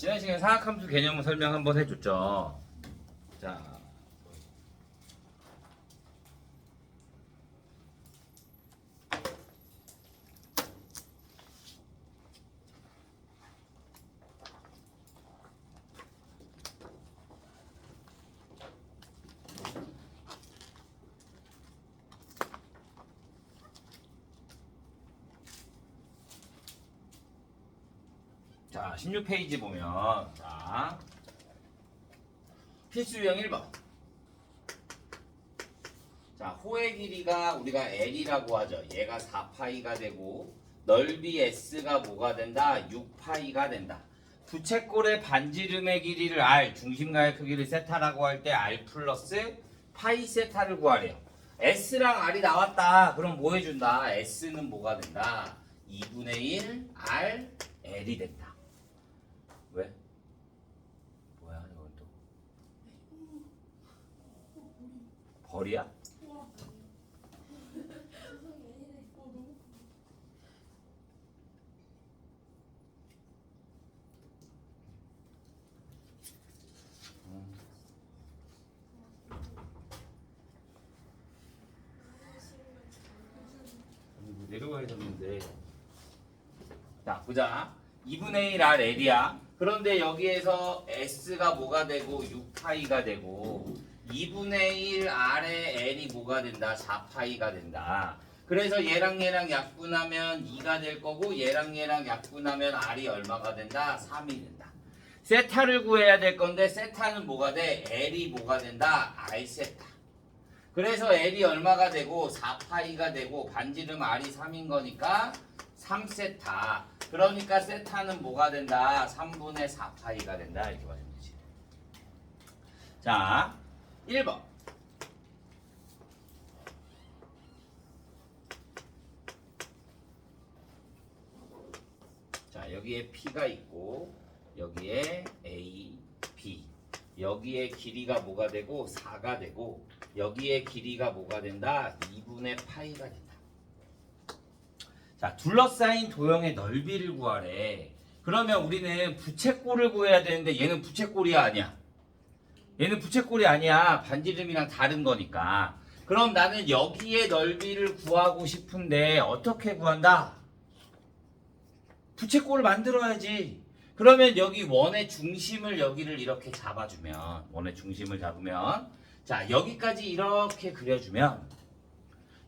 지난 시간에 사각함수 개념을 설명 한번 해줬죠. 자, 자, 16페이지 보면, 자, 필수 유형 1번. 자, 호의 길이가 우리가 L이라고 하죠. 얘가 4파이가 되고, 넓이 S가 뭐가 된다? 6파이가 된다. 부채꼴의 반지름의 길이를 R, 중심가의 크기를 세타라고 할 때 R 플러스 파이 세타를 구하래요. S랑 R이 나왔다. 그럼 뭐 해준다? S는 뭐가 된다? 2분의 1 R L이 된다. 왜? 뭐야 이건 또 벌이야? 내려가야 되는데. 자, 보자. 2분의 1 R L이야. 그런데 여기에서 S가 뭐가 되고 6파이가 되고 2분의 1 R의 L이 뭐가 된다? 4파이가 된다. 그래서 얘랑 약분하면 2가 될 거고 얘랑 약분하면 R이 얼마가 된다? 3이 된다. 세타를 구해야 될 건데 세타는 뭐가 돼? L이 뭐가 된다? R 세타. 그래서 L이 얼마가 되고 4파이가 되고 반지름 R이 3인 거니까 3세타. 그러니까 세타는 뭐가 된다? 3분의 4파이가 된다. 이렇게 말하면 되지. 자, 1번. 자, 여기에 P가 있고 여기에 A, B. 여기에 길이가 뭐가 되고 4가 되고 여기에 길이가 뭐가 된다? 2분의 파이가 된다. 자, 둘러싸인 도형의 넓이를 구하래. 그러면 우리는 부채꼴을 구해야 되는데 얘는 부채꼴이 아니야. 얘는 부채꼴이 아니야. 반지름이랑 다른 거니까. 그럼 나는 여기에 넓이를 구하고 싶은데 어떻게 구한다? 부채꼴을 만들어야지. 그러면 여기 원의 중심을 여기를 이렇게 잡아주면 원의 중심을 잡으면 자, 여기까지 이렇게 그려주면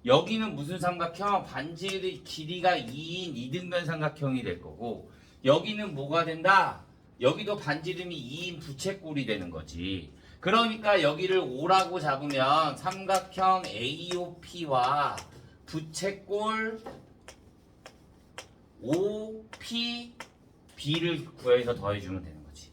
여기는 무슨 삼각형? 반지의 길이가 2인 이등변 삼각형이 될 거고 여기는 뭐가 된다? 여기도 반지름이 2인 부채꼴이 되는 거지. 그러니까 여기를 5라고 잡으면 삼각형 AOP와 부채꼴 OPB를 구해서 더해주면 되는 거지.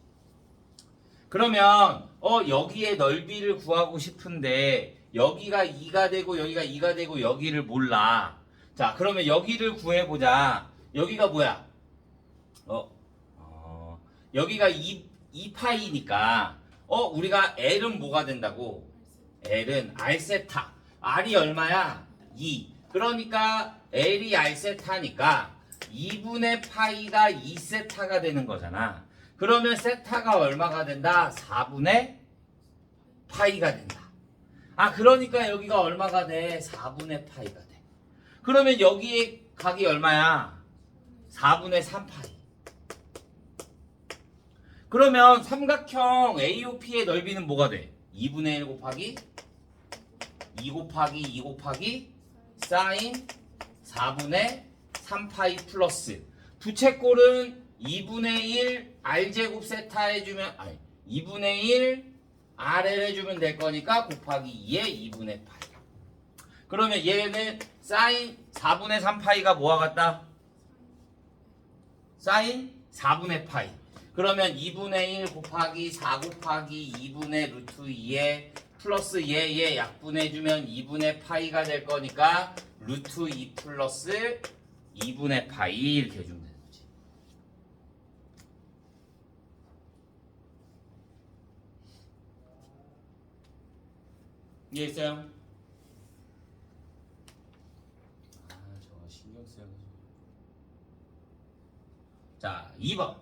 그러면 여기에 넓이를 구하고 싶은데 여기가 2가 되고 여기가 2가 되고 여기를 몰라. 자, 그러면 여기를 구해보자. 여기가 뭐야? 여기가 2파이니까 우리가 L은 뭐가 된다고? L은 R세타. R이 얼마야? 2. 그러니까 L이 R세타니까 2분의 파이가 2세타가 되는 거잖아. 그러면 세타가 얼마가 된다? 4분의 파이가 된다. 아, 그러니까 여기가 얼마가 돼? 4분의 파이가 돼. 그러면 여기에 각이 얼마야? 4분의 3파이. 그러면 삼각형 AOP의 넓이는 뭐가 돼? 2분의 1 곱하기 2 곱하기 2 곱하기 사인 4분의 3파이 플러스 부채꼴은 2분의 1 R제곱 세타 해주면 2분의 1 RL 해주면 될 거니까 곱하기 2의 2분의 파이. 그러면 얘는 사인 4분의 3파이가 뭐와 같다? 사인 4분의 파이. 그러면 2분의 1 곱하기 4 곱하기 2분의 루트 2에 플러스 얘 약분해주면 2분의 파이가 될 거니까 루트 2 플러스 2분의 파이 이렇게 해주면 되는 거지. 이해했어요? 저거 신경 써야지. 자, 2번.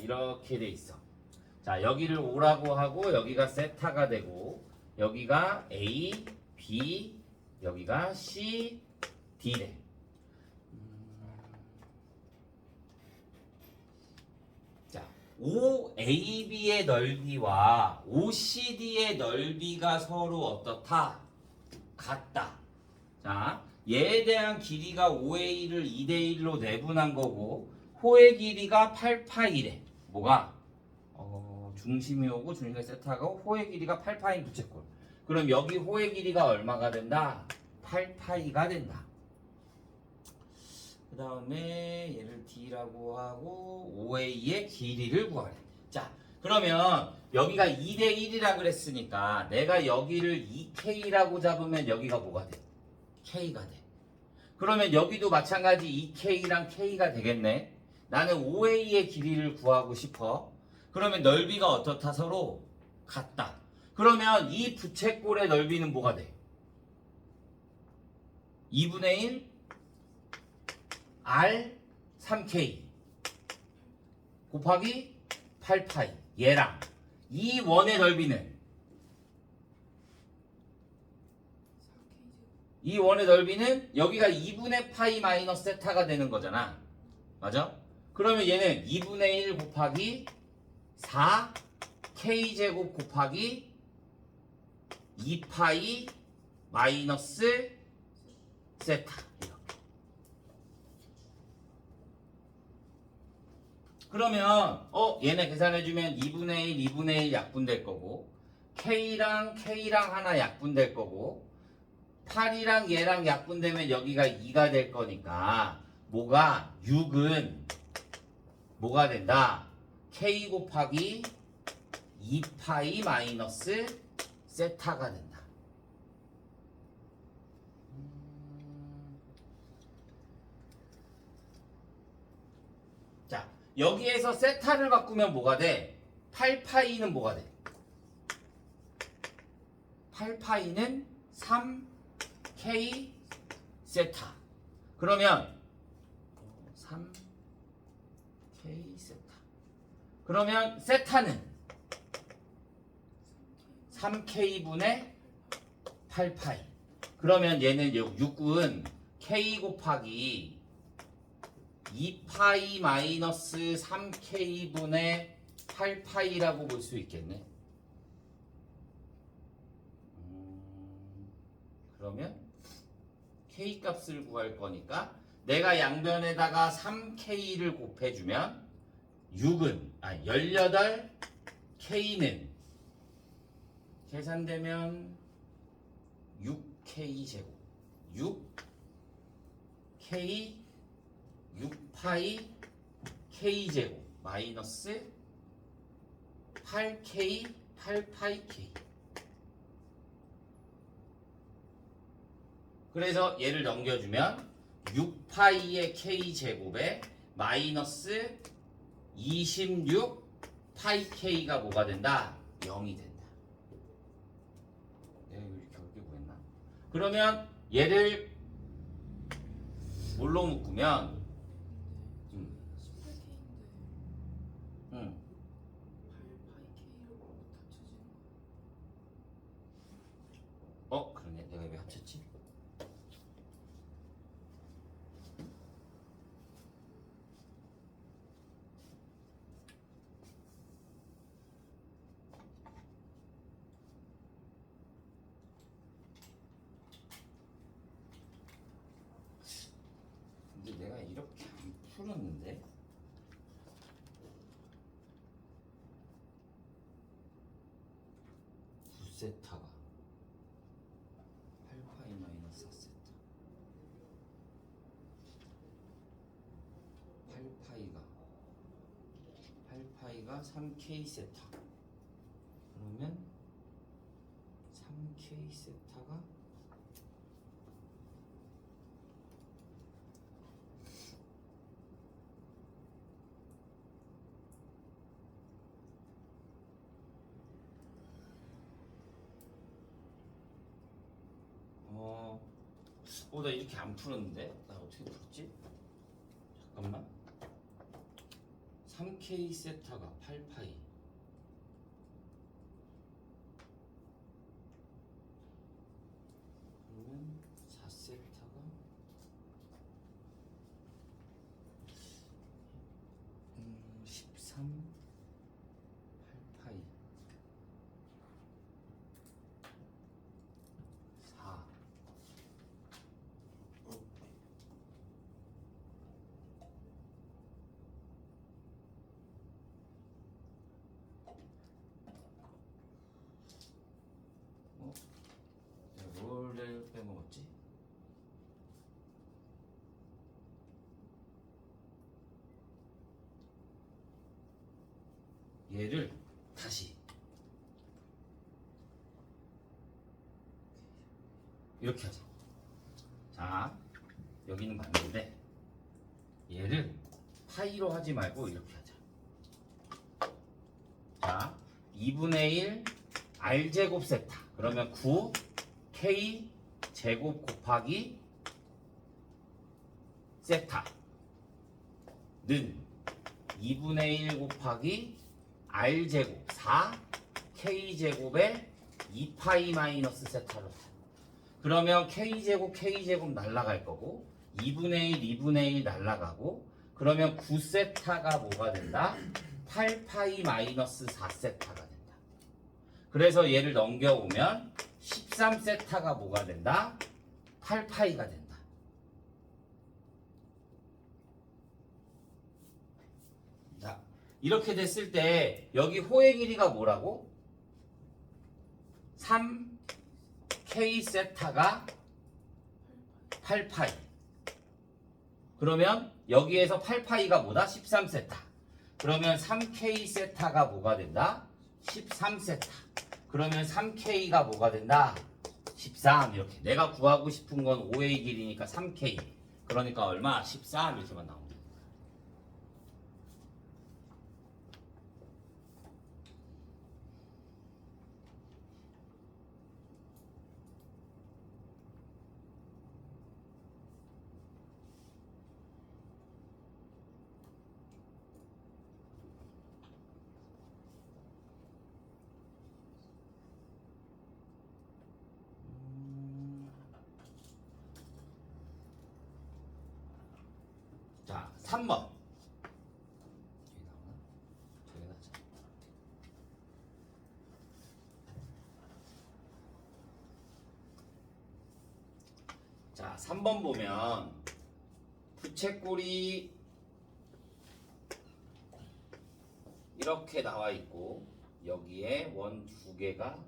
이렇게 돼 있어. 자, 여기를 O라고 하고 여기가 세타가 되고 여기가 A, B, 여기가 C, D래. 자, OAB의 넓이와 OCD의 넓이가 서로 어떻다? 같다. 자, 얘에 대한 길이가 5A를 2대1로 내분한 거고 호의 길이가 8파이래. 뭐가? 중심이 오고 중심이 세타하고 호의 길이가 8파인 부채꼴. 그럼 여기 호의 길이가 얼마가 된다? 8파이가 된다. 그 다음에 얘를 D라고 하고 5A의 길이를 구하래. 자, 그러면 여기가 2대1이라 그랬으니까 내가 여기를 2K라고 잡으면 여기가 뭐가 돼? K가 돼. 그러면 여기도 마찬가지 2K랑 K가 되겠네. 나는 5A의 길이를 구하고 싶어. 그러면 넓이가 어떻다? 서로 같다. 그러면 이 부채꼴의 넓이는 뭐가 돼? 2분의 1 R 3K 곱하기 8파이. 얘랑 이 원의 넓이는 이 원의 넓이는 여기가 2분의 파이 마이너스 세타가 되는 거잖아. 맞아? 그러면 얘는 2분의 1 곱하기 4K제곱 곱하기 2파이 마이너스 세타. 이렇게. 그러면 얘네 계산해주면 2분의 1, 2분의 1 약분될 거고 K랑 하나 약분될 거고 8이랑 얘랑 약분되면 여기가 2가 될 거니까 뭐가 6은 뭐가 된다? K 곱하기 2파이 마이너스 세타가 된다. 자, 여기에서 세타를 바꾸면 뭐가 돼? 8파이는 뭐가 돼? 8파이는 3K 세타. 그러면 3K 세타. 그러면 세타는 3K분의 8파이. 그러면 얘는 6은 K 곱하기 2파이 마이너스 3K분의 8파이라고 볼 수 있겠네. 그러면 K 값을 구할 거니까 내가 양변에다가 3K를 곱해주면 18K는 계산되면 6K 제곱 6K 6파이 K 제곱 마이너스 8K 8파이 K. 그래서 얘를 넘겨주면 6파이의 K 제곱에 마이너스 26 파이 K가 뭐가 된다? 0이 된다. 내가 이렇게 어렵게 구했나? 그러면 얘를 뭘로 묶으면 18K인데 응. 8파이 K로 합쳐지는 거야? 그러네. 내가 왜 합쳤지? 근데 내가 이렇게 안 풀었는데? 세타가 8파이 마이너스 4세타 8파이가 3K 세타. 그러면 3K 세타가 나 이렇게 안 풀었는데? 나 어떻게 풀었지? 잠깐만. 3K 세타가 8파이. 그러면 4세타가 13 8파이 4. 내가 뭘 빼먹었지? 얘를 다시 이렇게 하자. 자, 여기는 맞는데 얘를 파이로 하지 말고 이렇게 하자. 자, 2분의 1 r제곱 세타. 그러면 9 k 제곱 곱하기 세타는 2분의 1 곱하기 r제곱 4 k제곱에 2파이 마이너스 세타로. 그러면 k제곱 날라갈 거고 2분의 1 2분의 1 날라가고 그러면 9세타가 뭐가 된다? 8파이 마이너스 4세타가 된다. 그래서 얘를 넘겨오면 13세타가 뭐가 된다? 8파이가 된다. 자, 이렇게 됐을 때 여기 호의 길이가 뭐라고? 3K 세타가 8파이. 그러면 여기에서 8파이가 뭐다? 13세타. 그러면 3K 세타가 뭐가 된다? 13세타. 그러면 3K가 뭐가 된다? 13. 이렇게. 내가 구하고 싶은 건 5의 길이니까 3K. 그러니까 얼마? 13 이렇게만 나옵니다. 자, 3번. 자, 3번 보면 부채꼴이 이렇게 나와 있고 여기에 원 두 개가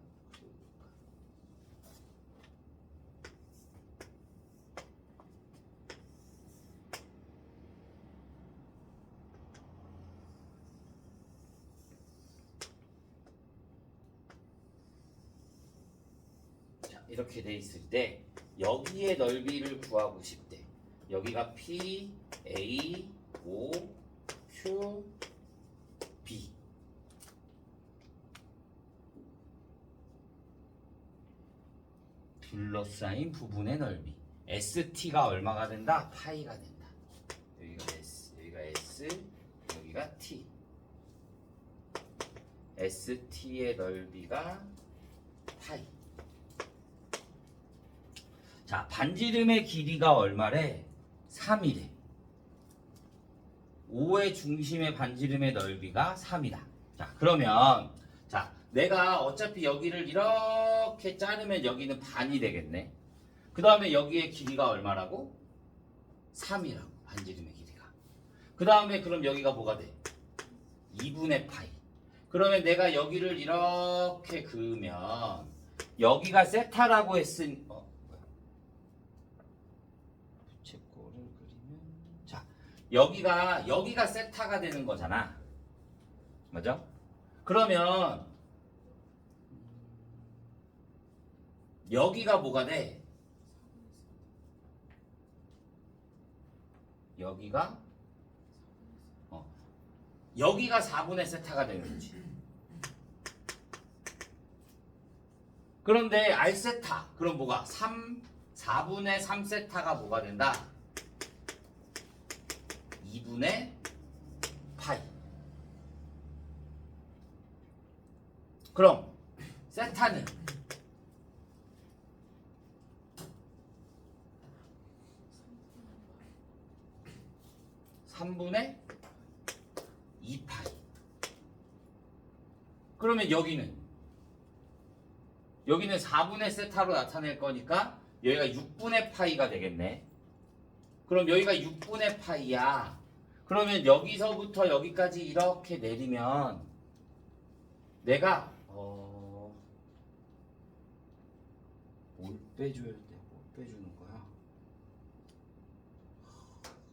이렇게 돼 있을 때 여기에 넓이를 구하고 싶대. 여기가 P, A, O, Q, B. 둘러싸인 부분의 넓이. ST가 얼마가 된다? 파이가 된다. 여기가 S, 여기가 S, 여기가 T. ST의 넓이가 파이. 자, 반지름의 길이가 얼마래? 3이래. 5의 중심의 반지름의 넓이가 3이다. 자, 그러면 자, 내가 어차피 여기를 이렇게 자르면 여기는 반이 되겠네. 그 다음에 여기의 길이가 얼마라고? 3이라고. 반지름의 길이가. 그 다음에 그럼 여기가 뭐가 돼? 2분의 파이. 그러면 내가 여기를 이렇게 그으면 여기가 세타라고 했으니 부채꼴을 그리면 자, 여기가 세타가 되는 거잖아. 맞죠? 그러면 여기가 뭐가 돼? 여기가 4분의 세타가 되는 거지. 그런데 R세타 그럼 뭐가 4분의 3세타가 뭐가 된다? 2분의 파이. 그럼 세타는 (3분의 2파이) 그러면 여기는 4분의 세타로 나타낼 거니까 여기가 6분의 파이가 되겠네. 그럼 여기가 6분의 파이야. 그러면 여기서부터 여기까지 이렇게 내리면 내가 뭘 빼줘야 돼? 뭘 빼주는 거야?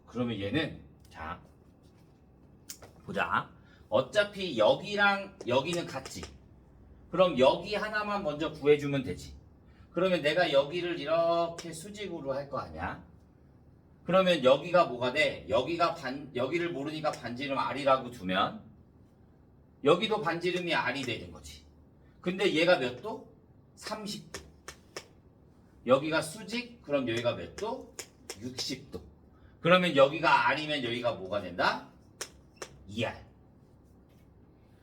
그러면 얘는 자 보자. 어차피 여기랑 여기는 같지. 그럼 여기 하나만 먼저 구해주면 되지. 그러면 내가 여기를 이렇게 수직으로 할 거 아니야? 그러면 여기가 뭐가 돼? 여기를 모르니까 반지름 R이라고 두면 여기도 반지름이 R이 되는 거지. 근데 얘가 몇 도? 30도. 여기가 수직? 그럼 여기가 몇 도? 60도. 그러면 여기가 R이면 여기가 뭐가 된다? 2R.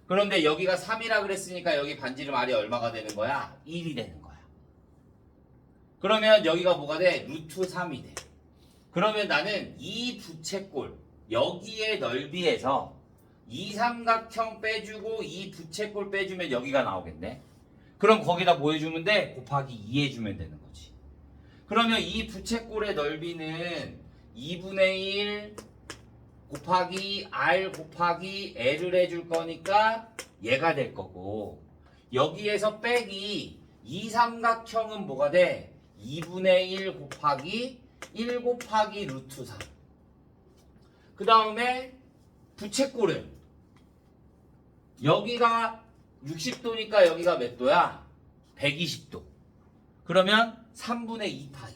그런데 여기가 3이라 그랬으니까 여기 반지름 R이 얼마가 되는 거야? 1이 되는 거야. 그러면 여기가 뭐가 돼? 루트 3이 돼. 그러면 나는 이 부채꼴 여기의 넓이에서 이 삼각형 빼주고 이 부채꼴 빼주면 여기가 나오겠네. 그럼 거기다 뭐 해주면 돼? 곱하기 2 해주면 되는 거지. 그러면 이 부채꼴의 넓이는 2분의 1 곱하기 R 곱하기 L을 해줄 거니까 얘가 될 거고, 여기에서 빼기 이 삼각형은 뭐가 돼? 2분의 1 곱하기 1 곱하기 루트 3. 그 다음에 부채꼴은 여기가 60도니까 여기가 몇 도야? 120도. 그러면 3분의 2파이.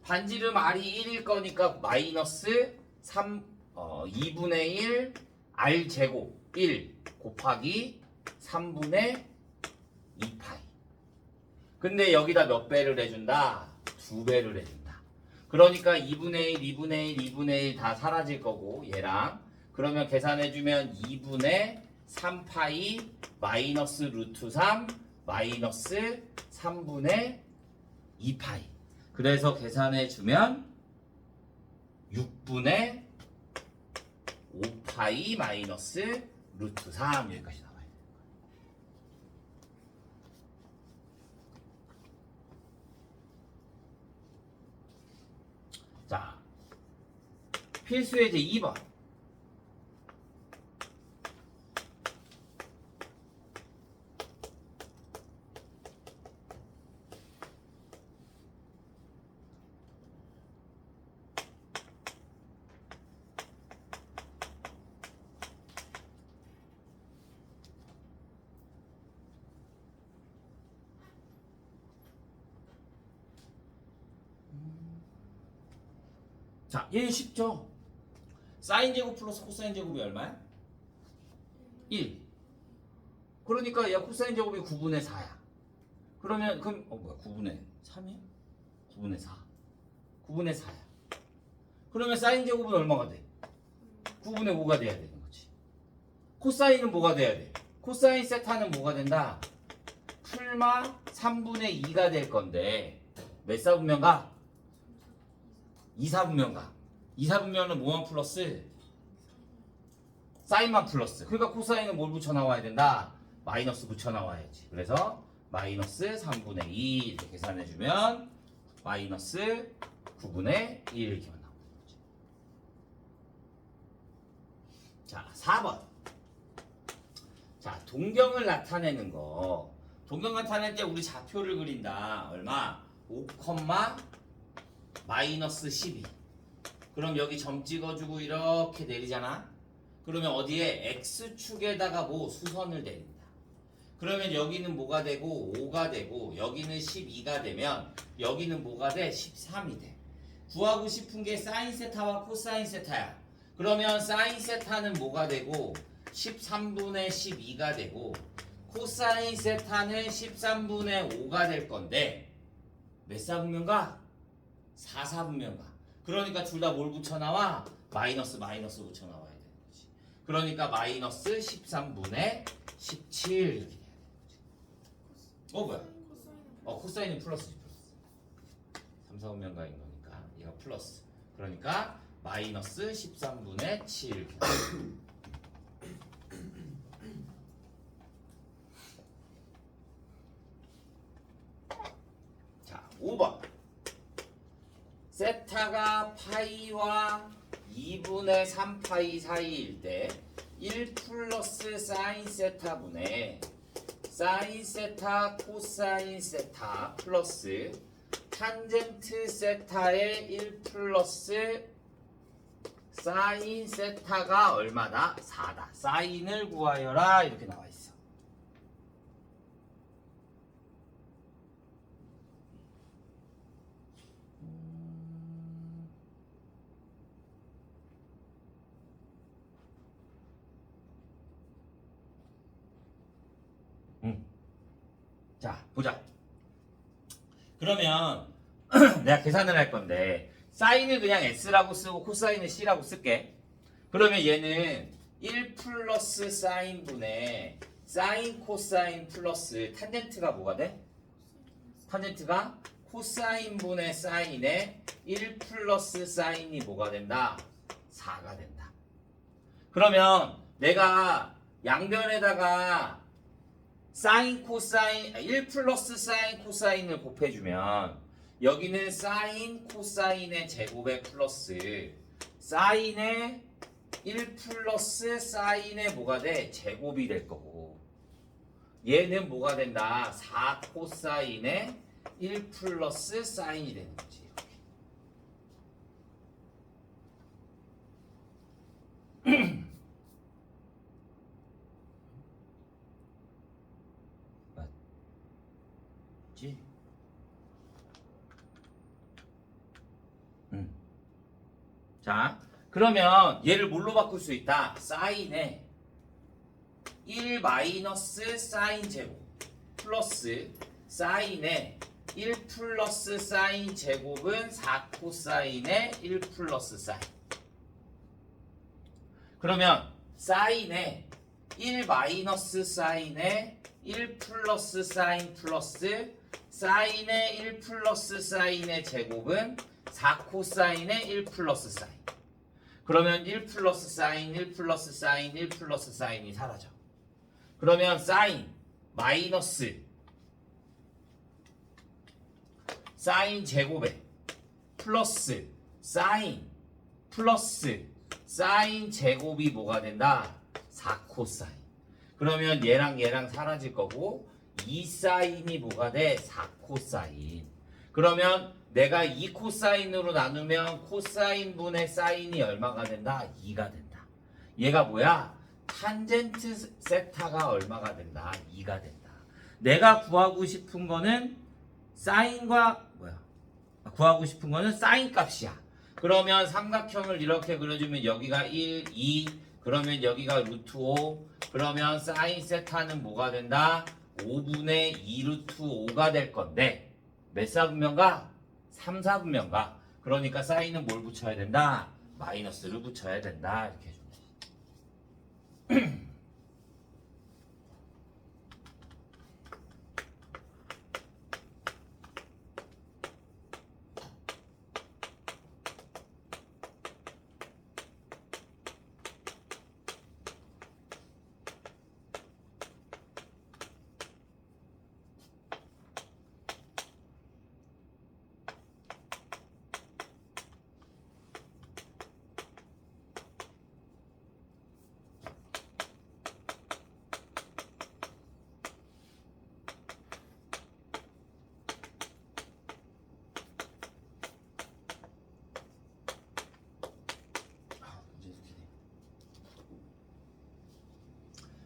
반지름 R이 1일 거니까 마이너스 2분의 1 R 제곱 1 곱하기 3분의 2파이. 근데 여기다 몇 배를 해준다? 2배를 해준다. 그러니까 2분의 1, 2분의 1, 2분의 1 다 사라질 거고 얘랑. 그러면 계산해주면 2분의 3파이 마이너스 루트 3 마이너스 3분의 2파이. 그래서 계산해주면 6분의 5파이 마이너스 루트 3 여기까지 나와요. 자, 필수 예제 2번. 자, 얘는 쉽죠? 사인 제곱 플러스 코사인 제곱이 얼마야? 1. 그러니까 야 코사인 제곱이 9분의 4야. 그러면 그럼 뭐야? 9분의 3이야? 9분의 4. 9분의 4야. 그러면 사인 제곱은 얼마가 돼? 9분의 5가 돼야 되는 거지. 코사인은 뭐가 돼야 돼? 코사인 세타는 뭐가 된다? 풀마 3분의 2가 될 건데 몇 사분면가? 2사분면가. 2사분면은 뭐만 플러스? 사인만 플러스. 그러니까 코사인은 뭘 붙여 나와야 된다? 마이너스 붙여 나와야지. 그래서 마이너스 3분의 2 이렇게 계산해주면 마이너스 9분의 1 이렇게만 나오는 거지. 자, 4번. 자, 동경을 나타내는 거. 동경 나타낼 때 우리 좌표를 그린다. 얼마? 5, 마이너스 12. 그럼 여기 점 찍어주고 이렇게 내리잖아. 그러면 어디에 x축에다가 뭐 수선을 내린다. 그러면 여기는 뭐가 되고 5가 되고 여기는 12가 되면 여기는 뭐가 돼? 13이 돼. 구하고 싶은 게 사인 세타와 코사인 세타야. 그러면 사인 세타는 뭐가 되고 13분의 12가 되고 코사인 세타는 13분의 5가 될 건데 몇 사분면가? 4사분면가. 그러니까 둘 다 뭘 붙여나와? 마이너스 붙여나와야 되는 거지. 그러니까 마이너스 13분의 17 이렇게 돼야 돼. 뭐야? 코사인은 플러스지 플러스. 3, 4, 5면 가인 거니까 얘가 플러스. 그러니까 마이너스 13분의 7 이렇게 돼. 자, 5번. 세타가 파이와 2분의 3파이 사이일 때 1 플러스 사인 세타분의 사인 세타 코사인 세타 플러스 탄젠트 세타의 1 플러스 사인 세타가 얼마다? 4다. 사인을 구하여라 이렇게 나와 있어. 자, 보자. 그러면 내가 계산을 할 건데 사인을 그냥 S라고 쓰고 코사인을 C라고 쓸게. 그러면 얘는 1 플러스 사인분의 사인 코사인 플러스 탄젠트가 뭐가 돼? 탄젠트가 코사인분의 사인의 1 플러스 사인이 뭐가 된다? 4가 된다. 그러면 내가 양변에다가 사인 코사인 1 플러스 사인 코사인을 곱해주면 여기는 사인 코사인의 제곱에 플러스 사인의 1 플러스 사인의 뭐가 돼? 제곱이 될 거고 얘는 뭐가 된다? 4 코사인의 1 플러스 사인이 되는 거지. 맞지? 자, 그러면 얘를 뭘로 바꿀 수 있다? 사인에 1 마이너스 사인 제곱 플러스 사인에 1 플러스 사인 제곱은 4 코사인의 1 플러스 사인. 그러면 사인에 1 마이너스 사인에 1 플러스 사인 플러스 사인의 1 플러스 사인의 제곱은 4 코사인의 1 플러스 사인. 그러면 1 플러스 사인, 1 플러스 사인, 1 플러스 사인이 사라져. 그러면 사인 마이너스 사인 제곱에 플러스 사인 플러스 사인 제곱이 뭐가 된다? 4 코사인. 그러면 얘랑 얘랑 사라질 거고 2 사인이 뭐가 돼? 4 코사인. 그러면 내가 2 코사인으로 나누면 코사인 분의 사인이 얼마가 된다? 2가 된다. 얘가 뭐야? 탄젠트 세타가 얼마가 된다? 2가 된다. 내가 구하고 싶은 거는 사인과 구하고 싶은 거는 사인 값이야. 그러면 삼각형을 이렇게 그려주면 여기가 1, 2, 그러면 여기가 루트 5, 그러면 사인 세타는 뭐가 된다? 5분의 2 루트 5가 될 건데 몇 사분면가? 3, 4분면가. 그러니까 사인은 뭘 붙여야 된다? 마이너스를 붙여야 된다. 이렇게 해주면 돼.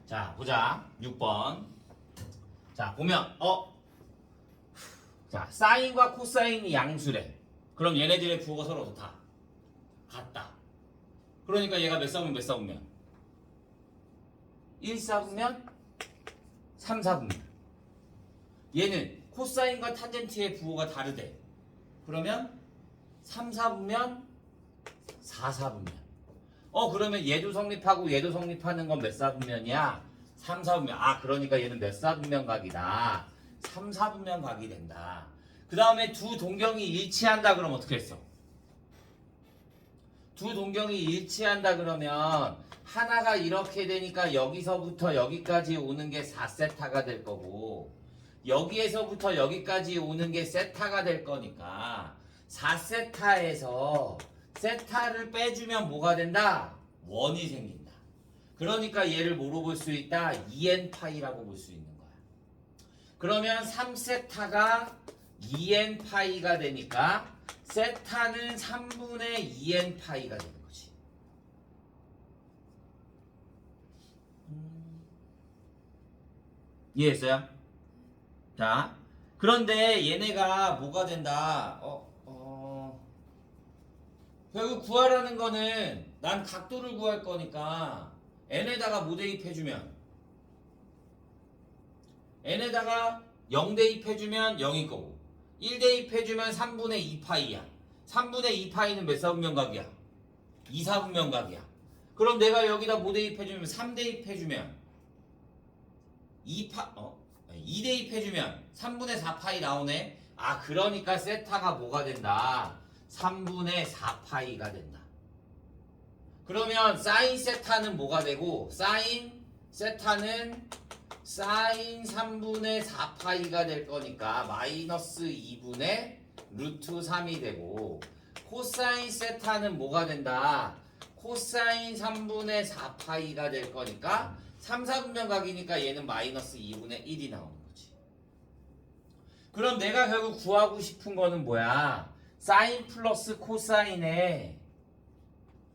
자, 보자. 6번. 자, 보면 자, 사인과 코사인이 양수래. 그럼 얘네들의 부호가 서로 좋다. 같다. 그러니까 얘가 몇 사분면 몇 사분면? 1 사분면 3 사분면. 얘는 코사인과 탄젠트의 부호가 다르대. 그러면 3 사분면 4 사분면. 그러면 얘도 성립하고 얘도 성립하는 건 몇 사분면이야? 3, 4분면. 아, 그러니까 얘는 몇 사분면각이다. 3, 4분면각이 된다. 그 다음에 두 동경이 일치한다 그러면 어떻게 했어? 두 동경이 일치한다 그러면 하나가 이렇게 되니까 여기서부터 여기까지 오는 게 4세타가 될 거고 여기에서부터 여기까지 오는 게 세타가 될 거니까 4세타에서 세타를 빼주면 뭐가 된다? 원이 생긴다. 그러니까 얘를 뭐로 볼 수 있다? 2n파이라고 볼 수 있는 거야. 그러면 3세타가 2n파이가 되니까 세타는 3분의 2n파이가 되는 거지. 이해했어요? 자, 그런데 얘네가 뭐가 된다? 결국 구하라는 거는 난 각도를 구할 거니까 n에다가 뭐 대입해주면 n에다가 0 대입해주면 0일 거고 1 대입해주면 3분의 2파이야. 3분의 2파이는 몇 사분면각이야? 2사분면각이야. 그럼 내가 여기다 뭐 대입해주면 3 대입해주면 2 대입해주면 3분의 4파이 나오네. 아, 그러니까 세타가 뭐가 된다? 3분의 4파이가 된다. 그러면 사인 세타는 뭐가 되고 사인 세타는 사인 3분의 4파이가 될 거니까 마이너스 2분의 루트 3이 되고 코사인 세타는 뭐가 된다? 코사인 3분의 4파이가 될 거니까 3, 4분면각이니까 얘는 마이너스 2분의 1이 나오는 거지. 그럼 내가 결국 구하고 싶은 거는 뭐야? 사인 플러스 코사인에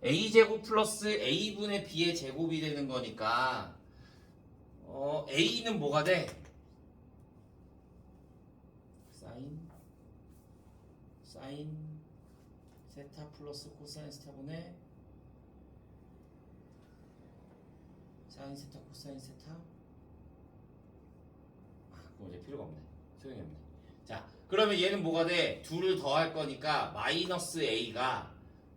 a제곱 플러스 a분의 b의 제곱이 되는 거니까 a는 뭐가 돼? 사인 세타 플러스 코사인 세타분의 사인 세타 코사인 세타. 그럼 이제 필요가 없네. 소용이 없네. 자, 그러면 얘는 뭐가 돼? 둘을 더할 거니까 마이너스 a가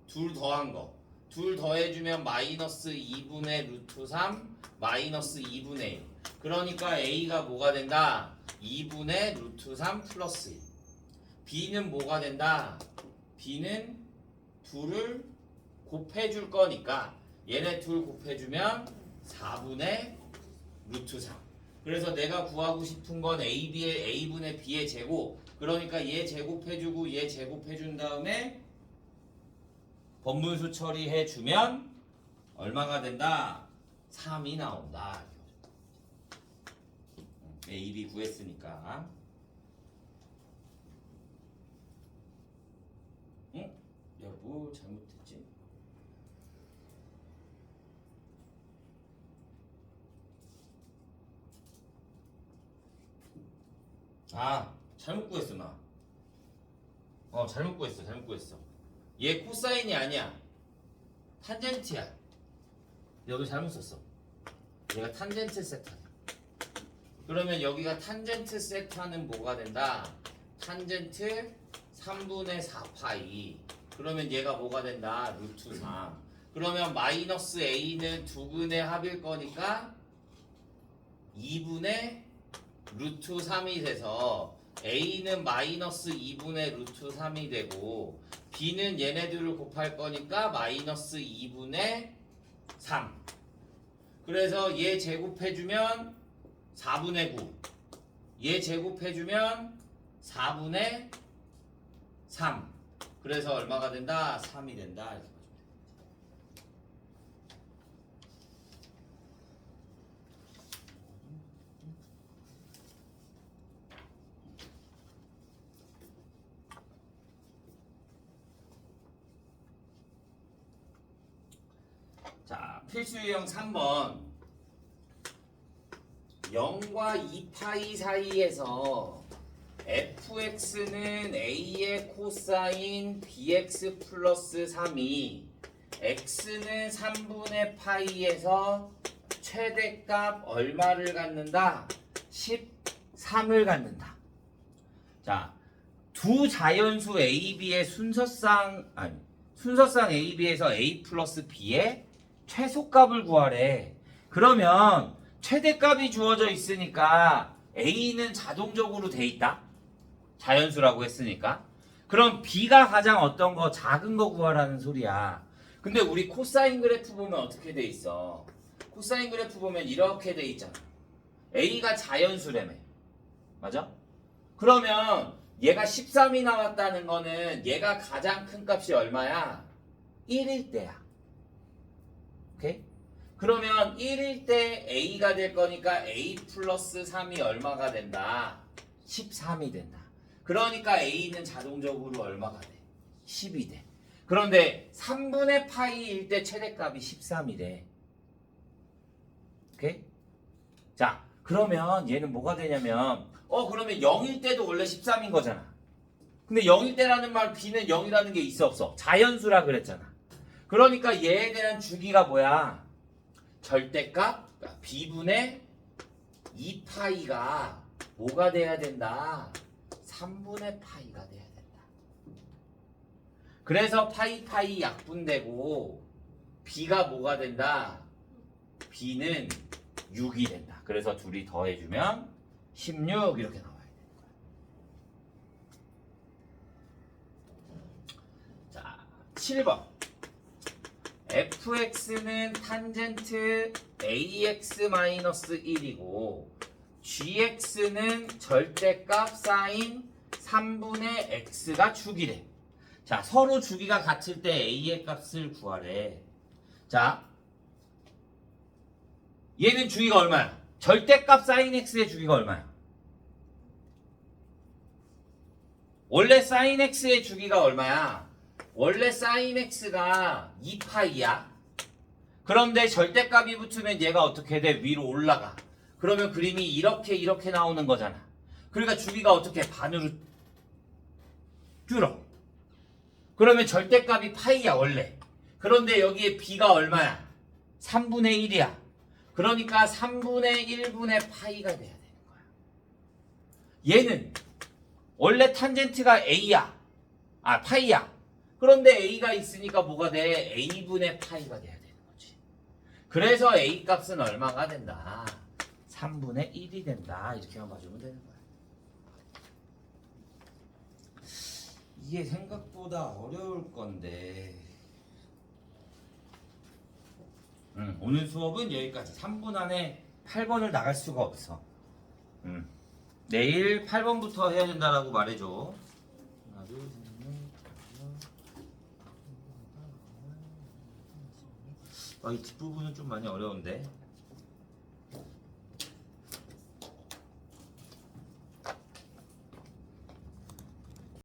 둘 더한 거. 둘 더해주면 마이너스 2분의 루트 3 마이너스 2분의 1. 그러니까 a가 뭐가 된다? 2분의 루트 3 플러스 1. b는 뭐가 된다? b는 둘을 곱해줄 거니까 얘네 둘 곱해주면 4분의 루트 3. 그래서 내가 구하고 싶은 건 a분의 b의 제곱. 그러니까 얘 제곱해주고 얘 제곱해준 다음에 번분수 처리해주면 얼마가 된다? 3이 나온다. A, B 구했으니까. 응? 야, 뭐 잘못했지? 아, 잘못 구했어 나. 잘못 구했어. 얘 코사인이 아니야. 탄젠트야. 여기 잘못 썼어. 얘가 탄젠트 세타야. 그러면 여기가 탄젠트 세타는 뭐가 된다? 탄젠트 3분의 4파이. 그러면 얘가 뭐가 된다? 루트 3. 그러면 마이너스 a는 두근의 합일 거니까 2분의 루트 3이 돼서 a는 마이너스 2분의 루트 3이 되고 b는 얘네들을 곱할 거니까 마이너스 2분의 3. 그래서 얘 제곱해주면 4분의 9. 얘 제곱해주면 4분의 3. 그래서 얼마가 된다? 3이 된다. 이렇게 봐주면 됩니다. 자, 필수 유형 3번. 0과 2파이 사이에서 fx는 a의 코사인 bx 플러스 3이 x는 3분의 파이에서 최대값 얼마를 갖는다? 13을 갖는다. 자, 두 자연수 a, b의 순서상 a, b에서 a 플러스 b의 최소값을 구하래. 그러면 최대값이 주어져 있으니까 A는 자동적으로 돼 있다. 자연수라고 했으니까. 그럼 B가 가장 어떤 거 작은 거 구하라는 소리야. 근데 우리 코사인 그래프 보면 어떻게 돼 있어? 코사인 그래프 보면 이렇게 돼 있잖아. A가 자연수라며. 맞아? 그러면 얘가 13이 나왔다는 거는 얘가 가장 큰 값이 얼마야? 1일 때야. 오케이? 그러면 1일 때 A가 될 거니까 A 플러스 3이 얼마가 된다? 13이 된다. 그러니까 A는 자동적으로 얼마가 돼? 10이 돼. 그런데 3분의 파이일 때 최대값이 13이래. 오케이? 자, 그러면 얘는 뭐가 되냐면 그러면 0일 때도 원래 13인 거잖아. 근데 0일 때라는 말 B는 0이라는 게 있어 없어? 자연수라 그랬잖아. 그러니까 얘에 대한 주기가 뭐야? 절대값 B분의 2파이가 뭐가 돼야 된다? 3분의 파이가 돼야 된다. 그래서 파이 약분되고 B가 뭐가 된다? B는 6이 된다. 그래서 둘이 더해주면 16 이렇게 나와야 되는 거야. 자, 7번. fx는 탄젠트 ax-1이고 gx는 절대값 사인 3분의 x가 주기래. 자, 서로 주기가 같을 때 a의 값을 구하래. 자, 얘는 주기가 얼마야? 절대값 사인 x의 주기가 얼마야? 원래 사인 x의 주기가 얼마야? 원래 사인 x가 2파이야. 그런데 절대값이 붙으면 얘가 어떻게 돼? 위로 올라가. 그러면 그림이 이렇게 나오는 거잖아. 그러니까 주기가 어떻게 반으로 줄어. 그러면 절대값이 파이야 원래. 그런데 여기에 b가 얼마야? 3분의 1이야. 그러니까 3분의 1분의 파이가 돼야 되는 거야. 얘는 원래 탄젠트가 a야. 파이야. 그런데 a가 있으니까 뭐가 돼? a분의 파이가 돼야 되는 거지. 그래서 a 값은 얼마가 된다? 3분의 1이 된다. 이렇게만 봐주면 되는 거야. 이게 생각보다 어려울 건데 오늘 수업은 여기까지. 3분 안에 8번을 나갈 수가 없어. 내일 8번부터 해야 된다라고 말해줘. 하나, 둘, 셋, 넷, 다섯. 이 뒷부분은 좀 많이 어려운데.